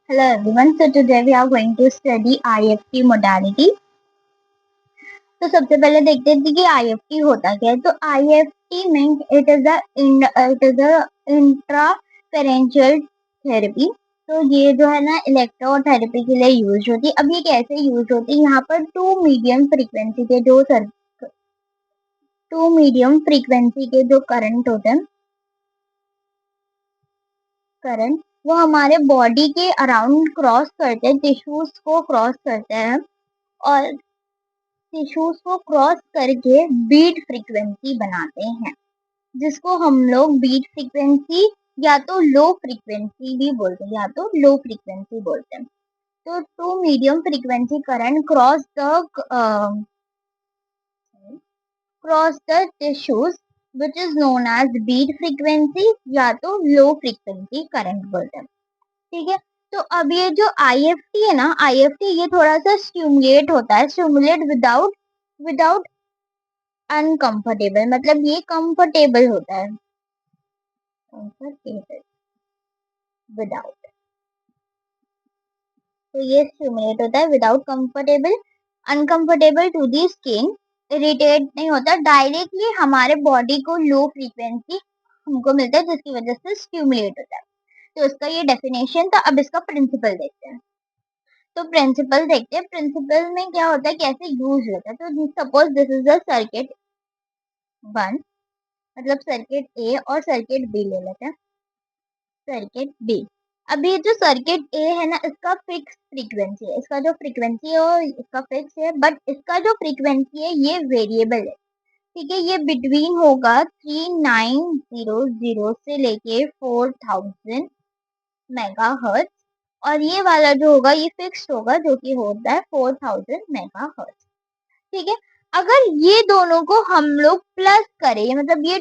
Hello everyone. So today we are going to study IFT modality. तो सबसे पहले देखते हैं कि IFT होता क्या है. तो IFT means it is a interferential therapy. तो ये जो है ना इलेक्ट्रोथेरेपी के लिए यूज होती है. अब ये कैसे यूज होती है, यहाँ पर टू मीडियम फ्रीक्वेंसी के जो करंट होते हैं, करंट वो हमारे बॉडी के अराउंड क्रॉस करते हैं, टिश्यूज को क्रॉस करते हैं और टिश्यूज को क्रॉस करके बीट फ्रीक्वेंसी बनाते हैं, जिसको हम लोग बीट फ्रीक्वेंसी या तो लो फ्रीक्वेंसी भी बोलते हैं, या तो लो फ्रीक्वेंसी बोलते हैं. तो two medium frequency current cross the tissues which is known as beat frequency या तो लो फ्रीक्वेंसी करंट बोलते हैं. ठीक है. तो अब ये जो IFT है ना, IFT ये थोड़ा सा स्टिमुलेट होता है, स्टिमुलेट विदाउट विदाउट अनकंफर्टेबल, मतलब ये कंफर्टेबल होता है, कंफर्टेबल विदाउट. तो ये स्टिमुलेट होता है without comfortable, uncomfortable to the skin, irritate नहीं होता, डायरेक्टली हमारे बॉडी को लो फ्रीक्वेंसी हमको मिलता है, जिसकी वजह से स्टिमुलेट होता है. तो इसका ये डेफिनेशन था. अब इसका प्रिंसिपल देखते हैं. तो प्रिंसिपल देखते हैं, प्रिंसिपल में क्या होता है, कैसे यूज होता है. तो suppose this is the circuit 1, मतलब सर्किट ए और सर्किट बी ले लेते हैं. Circuit B. अब ये जो सर्किट ए है ना, इसका फिक्स फ्रीक्वेंसी है, इसका जो फ्रीक्वेंसी है वो इसका फिक्स है, बट इसका जो फ्रीक्वेंसी है ये वेरिएबल है. ठीक है. ये बिटवीन होगा 3900 से लेके 4000 मेगाहर्ट्ज, और ये वाला जो होगा ये फिक्स्ड होगा, जो कि होता है 4000 मेगाहर्ट्ज. ठीक है. अगर ये दोनों को हम लोग प्लस करें, मतलब ये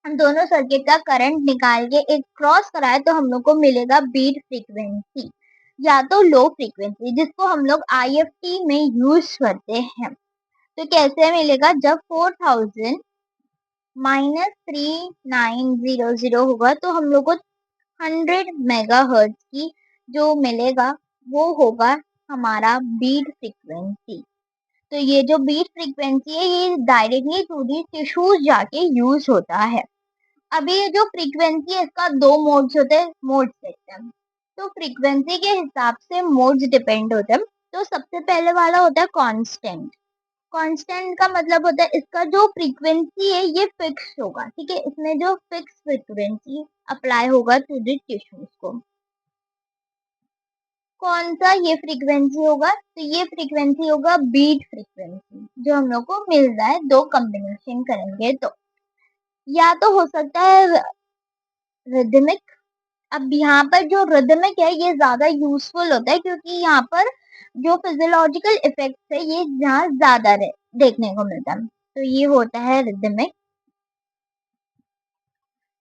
हम दोनों सर्किट का करंट निकाल के एक क्रॉस कराए, तो हम लोग को मिलेगा बीट फ्रीक्वेंसी या तो लो फ्रीक्वेंसी, जिसको हम लोग IFT में यूज करते हैं. तो कैसे मिलेगा, जब 4000 माइनस 3900 होगा तो हम लोग को 100 मेगाहर्ट्ज की जो मिलेगा वो होगा हमारा बीट फ्रीक्वेंसी. तो ये जो बीट फ्रीक्वेंसी है ये डायरेक्टली टू दी टिश्यूज जाके यूज होता है. अभी ये जो फ्रीक्वेंसी है इसका दो मोड्स होते हैं, मोड्स देखते हैं. तो फ्रीक्वेंसी के हिसाब से मोड्स डिपेंड होते हैं. तो सबसे पहले वाला होता है कांस्टेंट. कांस्टेंट का मतलब होता है इसका जो फ्रीक्वेंसी है ये फिक्स होगा. ठीक है. इसमें जो फिक्स फ्रीक्वेंसी अप्लाई होगा टू द टिश्यूज को. कौन सा ये फ्रीक्वेंसी होगा, तो ये फ्रीक्वेंसी होगा बीट फ्रीक्वेंसी, जो हम लोग को मिल रहा है दो कॉम्बिनेशन करेंगे तो. या तो हो सकता है रिदमिक. अब यहाँ पर जो रिदमिक है ये ज्यादा यूजफुल होता है, क्योंकि यहाँ पर जो फिजियोलॉजिकल इफेक्ट है ये यहाँ ज्यादा देखने को मिलता है. तो ये होता है रिदमिक.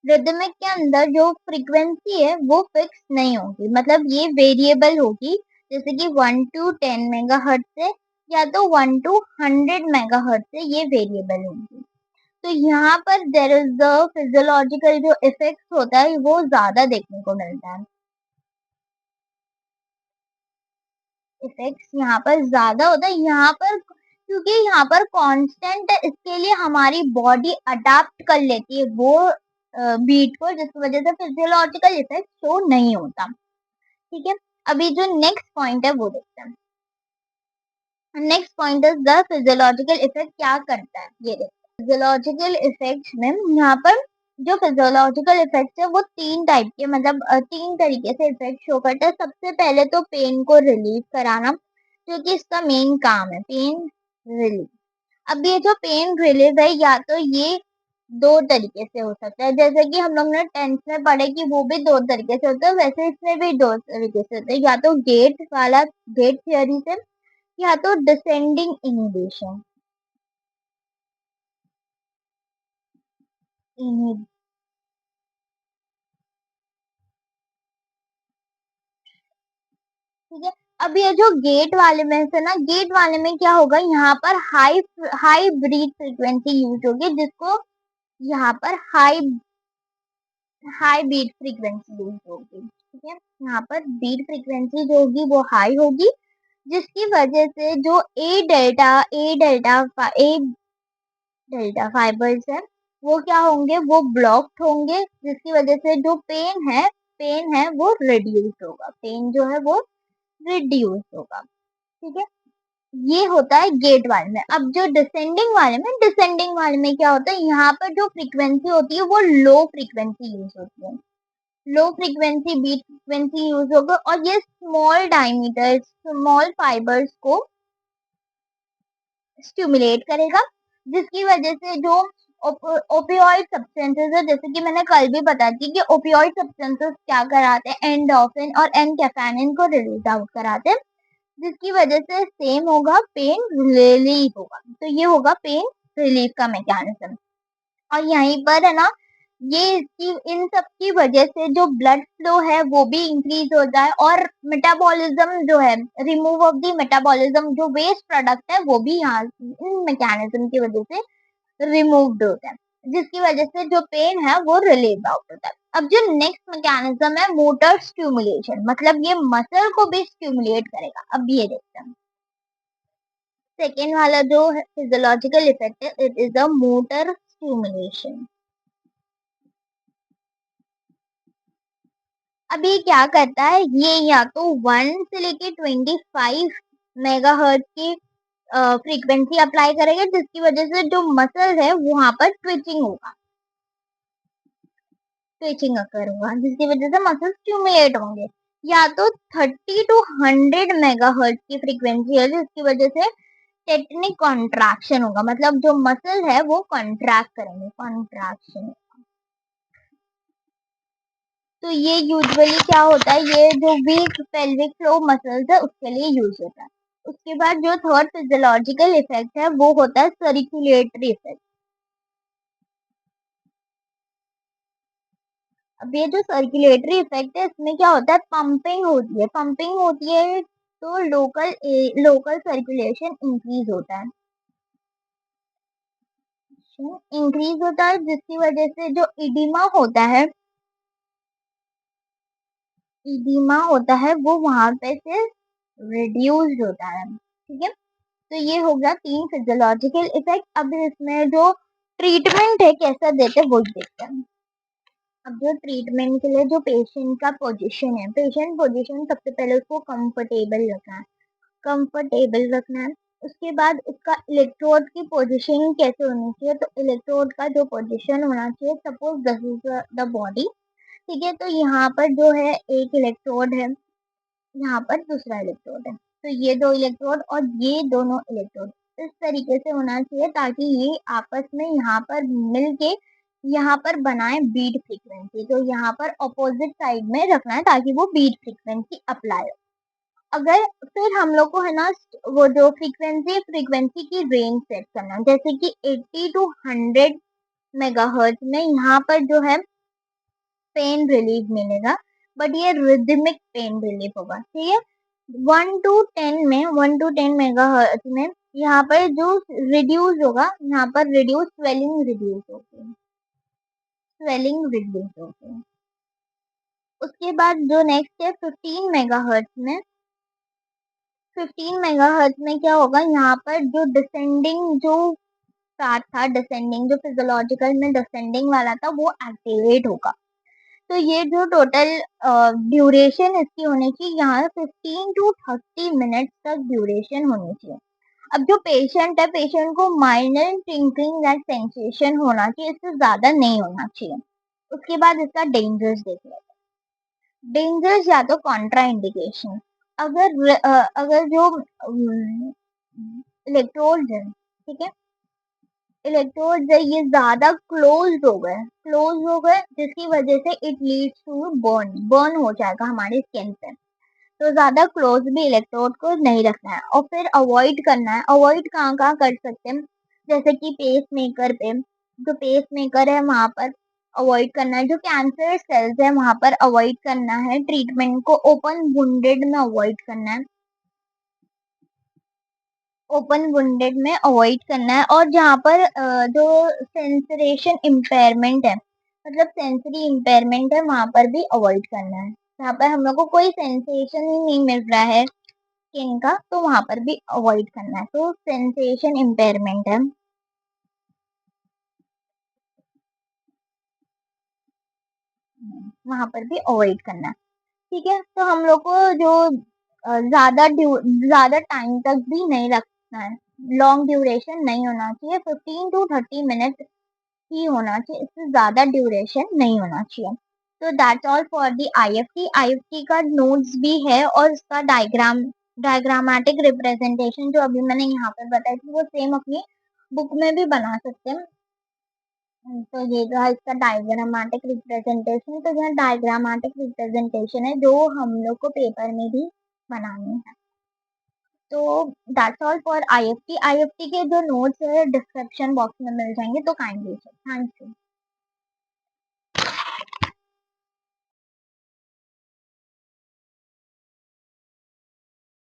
रिदमिक के अंदर जो फ्रीक्वेंसी है वो फिक्स नहीं होगी, मतलब ये वेरिएबल होगी, जैसे कि 1 to 10 मेगाहर्ट्ज से या तो 1 to 100 मेगाहर्ट्ज से ये वेरिएबल होगी. तो यहाँ पर देर इज द फिजियोलॉजिकल जो इफेक्ट होता है वो ज्यादा देखने को मिलता है. इफेक्ट्स यहाँ पर ज्यादा होता है यहाँ पर, क्योंकि यहाँ पर कांस्टेंट है, इसके लिए हमारी बॉडी अडाप्ट कर लेती है वो बीट को, जिसकी वजह से फिजियोलॉजिकल इफेक्ट शो नहीं होता. ठीक है. अभी जो नेक्स्ट पॉइंट है वो देखते हैं. Next point is the physiological effect क्या करता है, ये देखते हैं. फिजियोलॉजिकल इफेक्ट में यहाँ पर जो फिजियोलॉजिकल इफेक्ट है वो तीन टाइप के, मतलब तीन तरीके से इफेक्ट शो करता है. सबसे पहले तो पेन को रिलीव कराना, क्योंकि इसका मेन काम है पेन रिलीव. अब ये जो पेन रिलीव है या तो ये दो तरीके से हो सकता है, जैसे कि हम लोग ने 10th में पढ़े कि वो भी दो तरीके से होता है, वैसे इसमें भी दो तरीके से होता है, या तो गेट थियरी से, या तो डिसेंडिंग इनहिबिशन. ठीक है. अब ये जो गेट वाले में से ना, गेट वाले में क्या होगा, यहाँ पर high high breath frequency use होगी, जिसको यहाँ पर high high beat frequency use होगी. यहाँ पर बीट फ्रीक्वेंसी जो होगी वो हाई होगी, जिसकी वजह से जो ए डेल्टा फाइबर्स है वो क्या होंगे, वो ब्लॉक्ड होंगे, जिसकी वजह से जो पेन है वो रिड्यूस होगा, पेन जो है वो रिड्यूस होगा। ठीक है, ये होता है गेट वाले में। अब जो डिसेंडिंग वाले में क्या होता है, यहाँ पर जो फ्रीक्वेंसी होती है वो लो फ्रीक्वेंसी यूज होती है, low frequency beat frequency use होगा, और ये स्मॉल डायमीटर स्मॉल फाइबर्स को स्टिमुलेट करेगा, जिसकी वजह से जो ओपियोइड सब्सटेंसेस है, जैसे कि मैंने कल भी बता दी कि ओपियोइड सब्सटेंसेस क्या कराते हैं, एंडोर्फिन और एनकेफेनिन को रिलीज आउट कराते हैं, जिसकी वजह से सेम होगा पेन रिलीफ होगा। तो ये होगा पेन रिलीफ का मैकेनिज्म। और यहीं पर है ना, ये इसकी इन सब की वजह से जो ब्लड फ्लो है वो भी इंक्रीज होता है, और मेटाबॉलिज्म जो है, रिमूव ऑफ द मेटाबॉलिज्म, जो वेस्ट प्रोडक्ट है वो भी यहाँ इन मैकेनिज्म की वजह से रिमूव्ड होता है, जिसकी वजह से जो पेन है वो रिलीव आउट होता है। अब जो नेक्स्ट मैकेनिज्म है मोटर स्टिमुलेशन, मतलब ये मसल को भी स्टिमुलेट करेगा। अब ये देखते हैं सेकेंड वाला जो फिजियोलॉजिकल इफेक्ट है, it is a motor stimulation. अब ये क्या करता है, ये या तो 1 से लेके 25 मेगाहर्ट्ज की फ्रीक्वेंसी अप्लाई करेगा, जिसकी वजह से जो मसल है वहां पर ट्विचिंग अकर होगा, जिसकी वजह से मसल स्टिमुलेट होंगे। या तो 30 टू 100 मेगाहर्ट्ज की फ्रीक्वेंसी है, जिसकी वजह से टेक्निक कॉन्ट्रैक्शन होगा, मतलब जो मसल है वो कॉन्ट्रैक्ट करेंगे, कॉन्ट्रैक्शन। तो ये यूजुअली क्या होता है, ये जो वीक पेल्विक फ्लो मसल्स है उसके लिए यूज होता है। उसके बाद जो थर्ड फिजियोलॉजिकल इफेक्ट है वो होता है सर्कुलेटरी इफेक्ट। अब ये जो सर्कुलेटरी इफेक्ट है इसमें क्या होता है, पंपिंग होती है, तो लोकल सर्कुलेशन इंक्रीज होता है, जिसकी वजह से जो इडिमा होता है वो वहां पे से रिड्यूस्ड होता है। ठीक है, तो ये हो गया 3 फिजियोलॉजिकल इफेक्ट। अब इसमें जो ट्रीटमेंट है कैसा देते हैं वो देखते हैं। अब जो ट्रीटमेंट के लिए जो पेशेंट का पोजीशन है, पेशेंट पोजीशन सबसे पहले उसको कंफर्टेबल रखना है। उसके बाद उसका इलेक्ट्रोड की पोजीशन कैसे होनी चाहिए, तो इलेक्ट्रोड का जो पोजीशन होना चाहिए, suppose this is the body. ठीक है, तो यहाँ पर जो है एक इलेक्ट्रोड है, यहाँ पर दूसरा इलेक्ट्रोड है, तो ये दो इलेक्ट्रोड और ये दोनों इलेक्ट्रोड इस तरीके से होना चाहिए, ताकि ये आपस में यहाँ पर मिलके यहाँ पर बनाए बीट फ्रीक्वेंसी। तो यहाँ पर अपोजिट साइड में रखना है ताकि वो बीट फ्रीक्वेंसी अप्लाई हो। अगर फिर हम लोग को है ना, वो जो फ्रीक्वेंसी की रेंज सेट करना है, जैसे कि 80 टू 100 मेगाहर्ट्ज में यहाँ पर जो है पेन रिलीफ मिलेगा, बट ये रिदमिक पेन रिलीफ होगा। ठीक है, 1 टू 10 मेगाहर्ट्ज में यहाँ पर जो रिड्यूस होगा, यहाँ पर स्वेलिंग रिड्यूस होगी। उसके बाद जो नेक्स्ट है 15 मेगाहर्ट्ज में क्या होगा, यहाँ पर जो डिसेंडिंग जो पार्ट था, डिसेंडिंग जो फिजियोलॉजिकल में डिसेंडिंग वाला था वो एक्टिवेट होगा। तो ये जो टोटल ड्यूरेशन इसकी होनी चाहिए, यहाँ 15 टू 30 मिनट तक ड्यूरेशन होनी चाहिए। अब जो पेशेंट है, पेशेंट को माइनर टिंकलिंग दैट सेंसेशन होना चाहिए, इससे ज्यादा नहीं होना चाहिए। उसके बाद इसका डेंजर्स देख लेते हैं। डेंजर्स या तो कॉन्ट्रा इंडिकेशन, अगर जो इलेक्ट्रोड्स है, ठीक है, इलेक्ट्रोड्स है ये ज्यादा क्लोज हो गए, जिसकी वजह से इट लीड्स टू बर्न हो जाएगा हमारी स्किन पे। तो ज्यादा क्लोज भी इलेक्ट्रोड को नहीं रखना है, और फिर अवॉइड करना है। अवॉइड कहाँ कहाँ कर सकते हैं, जैसे कि पेस मेकर पे, जो पेस मेकर है वहां पर अवॉइड करना है, जो कैंसर सेल्स है वहां पर अवॉइड करना है, ट्रीटमेंट को ओपन वुंडेड में अवॉइड करना है, ओपन वुंडेड में अवॉइड करना है। और जहाँ पर जो सेंसरेशन इम्पेयरमेंट है, मतलब सेंसरी इम्पेयरमेंट है, वहां पर भी अवॉइड करना है। जहाँ पर हम लोग को कोई सेंसेशन ही नहीं मिल रहा है स्किन का, तो वहाँ पर भी अवॉइड करना है। तो सेंसेशन इम्पेयरमेंट है, वहाँ पर भी अवॉइड करना है। ठीक है? तो हम लोग को जो ज़्यादा टाइम तक भी नहीं रखना है। लॉन्ग ड्यूरेशन नहीं होना चाहिए, 15 टू 30 मिनट ही होना चाहिए, इससे ज़्यादा ड्यूरेशन नहीं होना चाहिए। तो that's all for the IFT. IFT का नोट्स भी है और उसका डायग्रामेटिक रिप्रेजेंटेशन जो अभी मैंने यहाँ पर बताई थी, वो सेम अपनी बुक में भी बना सकते हैं। तो ये रहा इसका डायग्रामेटिक रिप्रेजेंटेशन। तो यह डायग्रामेटिक रिप्रेजेंटेशन है जो हम लोग को पेपर में भी बनानी है। तो that's all for IFT. IFT के जो नोट्स है डिस्क्रिप्शन बॉक्स में मिल जाएंगे, तो काइंडली चेक। Thank you.